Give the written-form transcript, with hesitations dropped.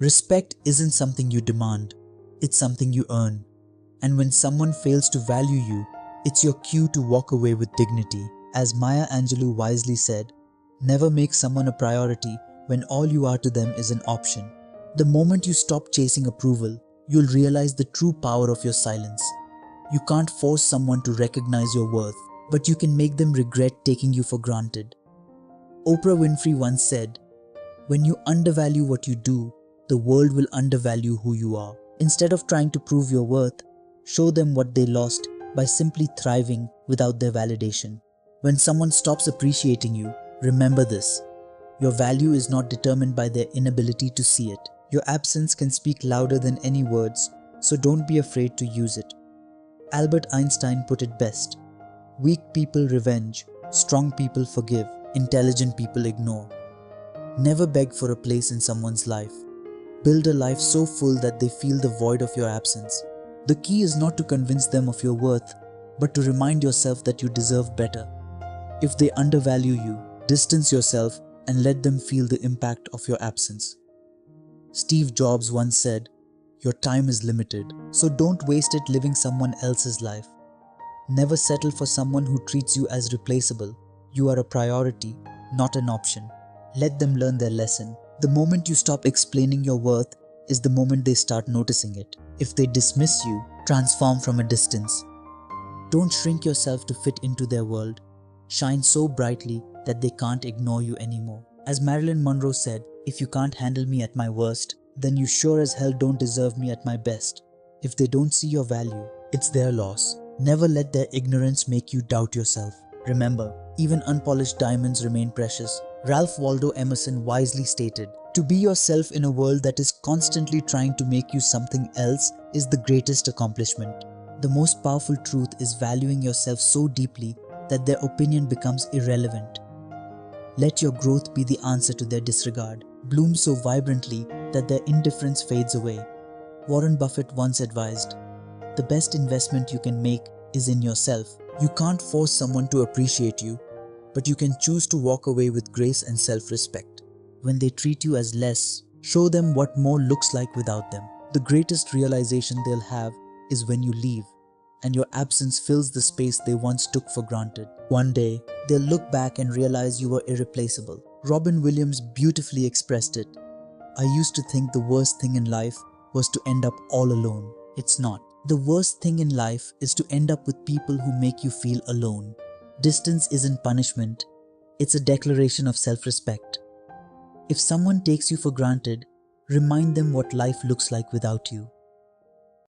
Respect isn't something you demand, it's something you earn. And when someone fails to value you, it's your cue to walk away with dignity. As Maya Angelou wisely said, never make someone a priority when all you are to them is an option. The moment you stop chasing approval, you'll realize the true power of your silence. You can't force someone to recognize your worth, but you can make them regret taking you for granted. Oprah Winfrey once said, "When you undervalue what you do, the world will undervalue who you are." Instead of trying to prove your worth, show them what they lost by simply thriving without their validation. When someone stops appreciating you, remember this: your value is not determined by their inability to see it. Your absence can speak louder than any words, so don't be afraid to use it. Albert Einstein put it best: weak people revenge, strong people forgive, intelligent people ignore. Never beg for a place in someone's life. Build a life so full that they feel the void of your absence. The key is not to convince them of your worth, but to remind yourself that you deserve better. If they undervalue you, distance yourself and let them feel the impact of your absence. Steve Jobs once said, "Your time is limited, so don't waste it living someone else's life." Never settle for someone who treats you as replaceable. You are a priority, not an option. Let them learn their lesson. The moment you stop explaining your worth is the moment they start noticing it. If they dismiss you, transform from a distance. Don't shrink yourself to fit into their world. Shine so brightly that they can't ignore you anymore. As Marilyn Monroe said, "If you can't handle me at my worst, then you sure as hell don't deserve me at my best." If they don't see your value, it's their loss. Never let their ignorance make you doubt yourself. Remember, even unpolished diamonds remain precious. Ralph Waldo Emerson wisely stated, "To be yourself in a world that is constantly trying to make you something else is the greatest accomplishment." The most powerful truth is valuing yourself so deeply that their opinion becomes irrelevant. Let your growth be the answer to their disregard. Bloom so vibrantly that their indifference fades away. Warren Buffett once advised, "The best investment you can make is in yourself." You can't force someone to appreciate you, but you can choose to walk away with grace and self-respect. When they treat you as less, show them what more looks like without them. The greatest realization they'll have is when you leave, and your absence fills the space they once took for granted. One day, they'll look back and realize you were irreplaceable. Robin Williams beautifully expressed it. "I used to think the worst thing in life was to end up all alone. It's not. The worst thing in life is to end up with people who make you feel alone." Distance isn't punishment, it's a declaration of self-respect. If someone takes you for granted, remind them what life looks like without you.